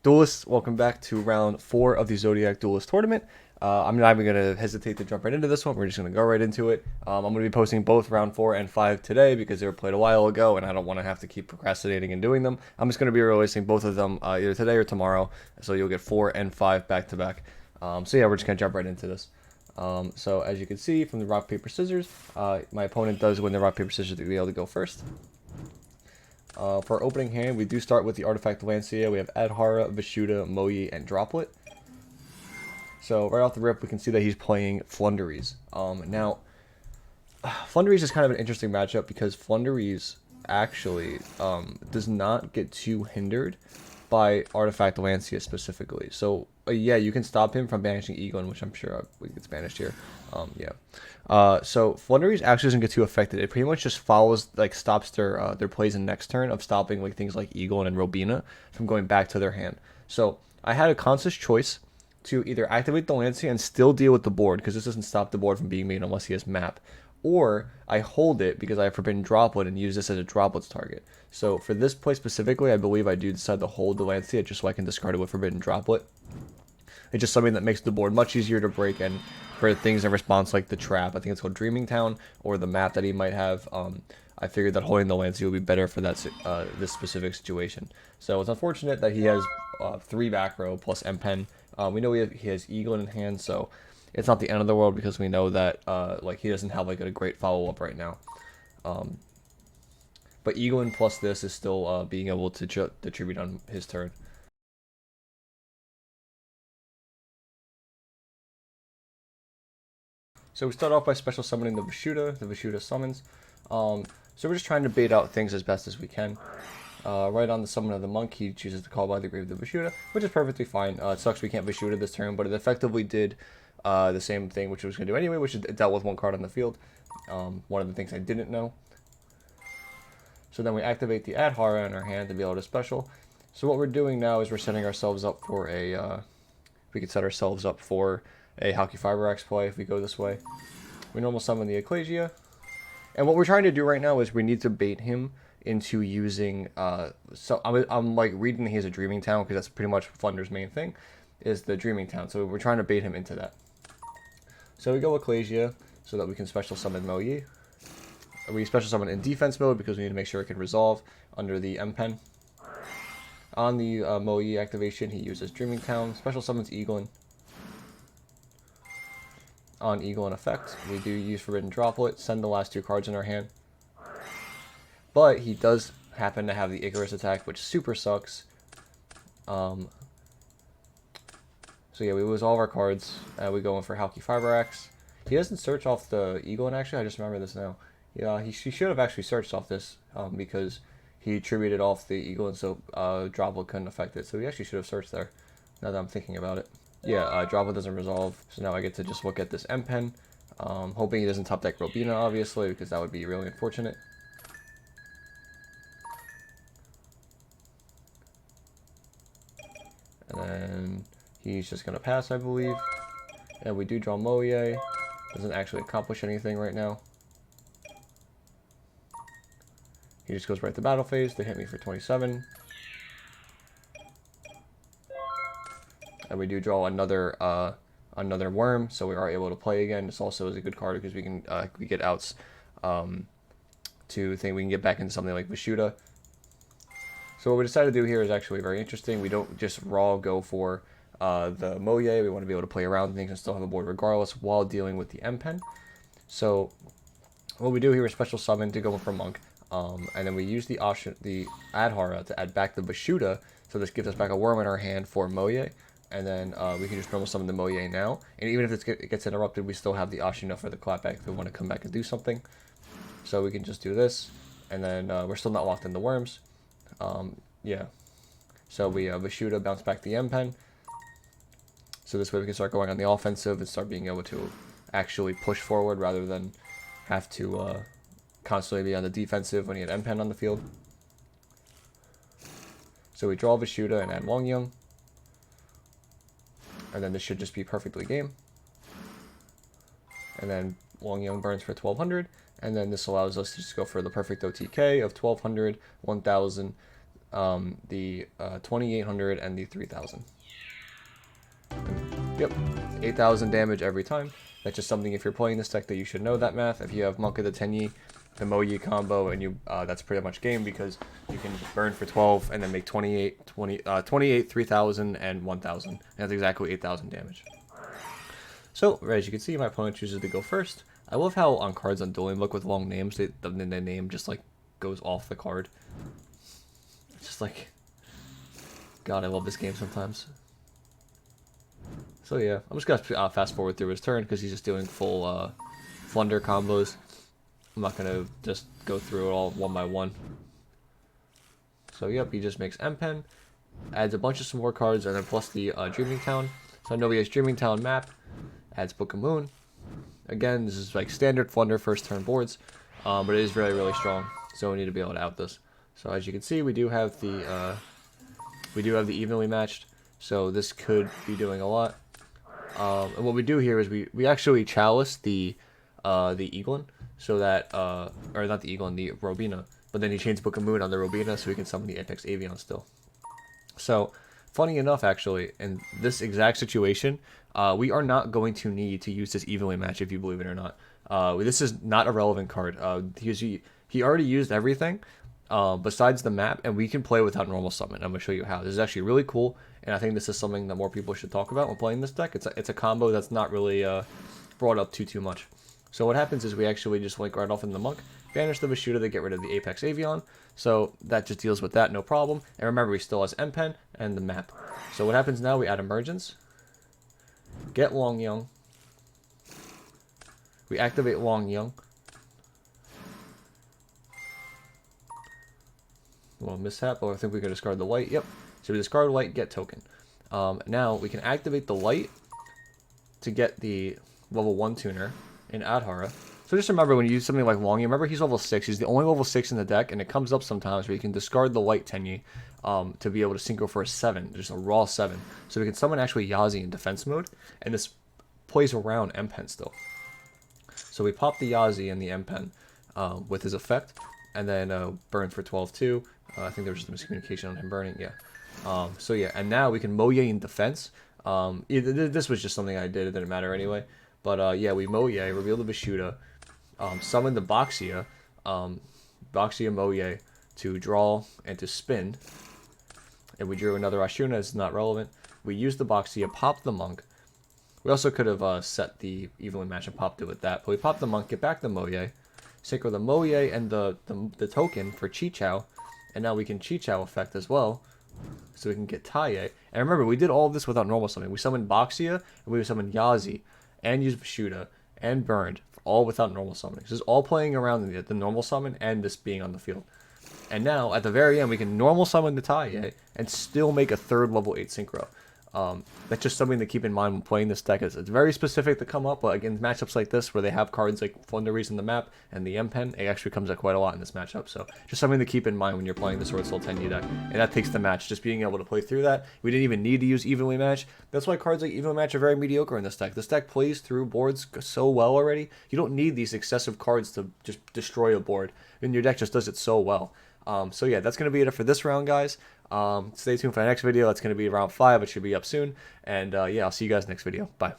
Duelists, welcome back to round 4 of the Zodiac Duelist Tournament. I'm not even going to hesitate to jump right into this one. We're just going to go right into it. I'm going to be posting both round 4 and 5 today because they were played a while ago and I don't want to have to keep procrastinating and doing them. I'm just going to be releasing both of them either today or tomorrow, so you'll get 4 and 5 back to back. So yeah, we're just going to jump right into this. So as you can see from the rock, paper, scissors, my opponent does win the rock, paper, scissors to be able to go first. For our opening hand, we do start with the Artifact Lancia. We have Adhara, Vishuddha, Moyi, and Droplet. So right off the rip, we can see that he's playing Flunderies. Now, Flunderies is kind of an interesting matchup because Flunderies actually does not get too hindered by Artifact Lancia specifically. So yeah, you can stop him from banishing Egon, which I'm sure gets banished here. So Flunderies actually doesn't get too affected. It pretty much just follows, like, stops their plays in next turn of stopping like things like Egon and Robina from going back to their hand. So I had a conscious choice to either activate the Lancia and still deal with the board, because this doesn't stop the board from being made unless he has map, or I hold it because I have Forbidden Droplet and use this as a Droplet's target. So for this play specifically, I believe I do decide to hold the Lancia just so I can discard it with Forbidden Droplet. It's just something that makes the board much easier to break, and for things in response like the trap, I think it's called Dreaming Town, or the map that he might have, I figured that holding the Lancia would be better for that this specific situation. So it's unfortunate that he has 3 back row plus M-Pen. We know he has Eagle in hand, so it's not the end of the world because we know that like he doesn't have like a great follow-up right now. But Eagle plus this is still being able to tribute on his turn. So we start off by special summoning the Vishuddha summons. So we're just trying to bait out things as best as we can. Right on the summon of the monk, he chooses to call by the grave of the Vishuddha, which is perfectly fine. It sucks we can't Vishuddha this turn, but it effectively did the same thing which it was going to do anyway, which is it dealt with 1 card on the field. One of the things I didn't know. So then we activate the Adhara in our hand to be able to special. So what we're doing now is we're setting ourselves up for a, we could set ourselves up for a Halqifibrax play if we go this way. We normal summon the Ecclesia. And what we're trying to do right now is we need to bait him into using, so I'm like reading he has a Dreaming Town because that's pretty much Flunder's main thing, is the Dreaming Town. So we're trying to bait him into that. So we go Ecclesia so that we can special summon Moyi. We special summon in defense mode because we need to make sure it can resolve under the M-Pen. On the Moyi activation, he uses Dreaming Town, special summons Eaglin. On Eagle in effect, we do use Forbidden Droplet, send the last 2 cards in our hand. But he does happen to have the Icarus attack, which super sucks. So yeah, we lose all of our cards. We go in for Halqifibrax. He doesn't search off the Eagle, and actually, I just remember this now. Yeah, he should have actually searched off this because he tributed off the Eagle, and so Droplet couldn't affect it. So he actually should have searched there, now that I'm thinking about it. Yeah, Droplet doesn't resolve, so now I get to just look at this M-Pen. Hoping he doesn't top deck Robina, obviously, because that would be really unfortunate. And then he's just going to pass, I believe. And we do draw Moye. Doesn't actually accomplish anything right now. He just goes right to battle phase to hit me for 27. And we do draw another another worm, so we are able to play again. This also is a good card because we can we get outs to think we can get back into something like Vishuddha. So what we decided to do here is actually very interesting. We don't just raw go for the Moye. We want to be able to play around things and still have a board regardless while dealing with the M-Pen. So what we do here is special summon to go in for Monk. And then we use the option, the Adhara, to add back the Vishuddha. So this gives us back a worm in our hand for Moye. And then we can just normal summon the Moye now. And even if it gets interrupted, we still have the Ashina for the clapback if we want to come back and do something. So we can just do this. And then we're still not locked in the worms. Yeah. So we Vishuddha bounce back the M-Pen. So this way we can start going on the offensive and start being able to actually push forward rather than have to constantly be on the defensive when you had M-Pen on the field. So we draw Vishuddha and add Wongyung. And then this should just be perfectly game. And then Wongyung burns for 1200. And then this allows us to just go for the perfect OTK of 1200, 1000, the 2800 and the 3000. Yep, 8,000 damage every time. That's just something, if you're playing this deck, that you should know that math. If you have Monk of the Tenyi, the Moyi combo, and you that's pretty much game, because you can burn for 12 and then make 28, 3,000, and 1,000. And that's exactly 8,000 damage. So, as you can see, my opponent chooses to go first. I love how on cards on Dueling Book with long names, the name just like goes off the card. It's just like, God, I love this game sometimes. So yeah, I'm just gonna fast forward through his turn because he's just doing full Flunder combos. I'm not gonna just go through it all one by one. So yep, he just makes M-Pen, adds a bunch of some more cards, and then plus the Dreaming Town. So I know he has Dreaming Town map, adds Book of Moon. Again, this is like standard Flunder first turn boards, but it is really, really strong. So we need to be able to out this. So as you can see, we do have the evenly matched. So this could be doing a lot. And what we do here is we actually chalice the Eaglin, so that or not the Eaglin, the Robina, but then he chains Book of Moon on the Robina, so we can summon the Apex Avion still. So funny enough, actually, in this exact situation, we are not going to need to use this evenly match, if you believe it or not. This is not a relevant card. He already used everything besides the map, and we can play without normal summon. I'm going to show you how. This is actually really cool, and I think this is something that more people should talk about when playing this deck. It's a combo that's not really brought up too much. So what happens is we actually just link right off in the Monk, banish the Vishuda to get rid of the Apex Avion, so that just deals with that, no problem. And remember, he still has M-Pen and the map. So what happens now, we add Emergence, get Long Young, we activate Long Young, well, mishap, but I think we can discard the light. Yep. So we discard light, get token. Now we can activate the light to get the level 1 tuner in Adhara. So just remember, when you use something like Longy, remember he's level 6. He's the only level 6 in the deck, and it comes up sometimes where you can discard the light Tenyi to be able to synchro for a 7, just a raw 7. So we can summon actually Yazi in defense mode, and this plays around M-Pen still. So we pop the Yazi and the M-Pen with his effect, and then burn for 12 too. I think there was just a miscommunication on him burning, yeah. So yeah, and now we can Moye in defense. This was just something I did, it didn't matter anyway. But yeah, we Moye, reveal the Vishuda, summon the Boxia, Moye to draw and to spin. And we drew another Ashuna, it's not relevant. We used the Boxia, popped the Monk. We also could have set the evenly match and popped it with that. But we popped the Monk, get back the Moye, synchro the Moye and the token for Chichao. And now we can Chichao effect as well, so we can get Taye. And remember, we did all of this without normal summoning. We summoned Boxia, and we summoned Yazi, and used Vishuda, and burned, all without normal summoning. So this is all playing around the normal summon, and this being on the field. And now, at the very end, we can normal summon the Taye, and still make a third level 8 synchro. That's just something to keep in mind when playing this deck. It's very specific to come up, but again, matchups like this where they have cards like Flunderies in the map and the M-Pen, it actually comes up quite a lot in this matchup. So just something to keep in mind when you're playing the Sword Soul Tenyi deck, and that takes the match. Just being able to play through that, we didn't even need to use evenly match. That's why cards like evenly match are very mediocre in this deck. This deck plays through boards so well already. You don't need these excessive cards to just destroy a board, and your deck just does it so well. So yeah, that's going to be it for this round, guys. Stay tuned for the next video. That's going to be round 5. It should be up soon. And yeah, I'll see you guys next video. Bye.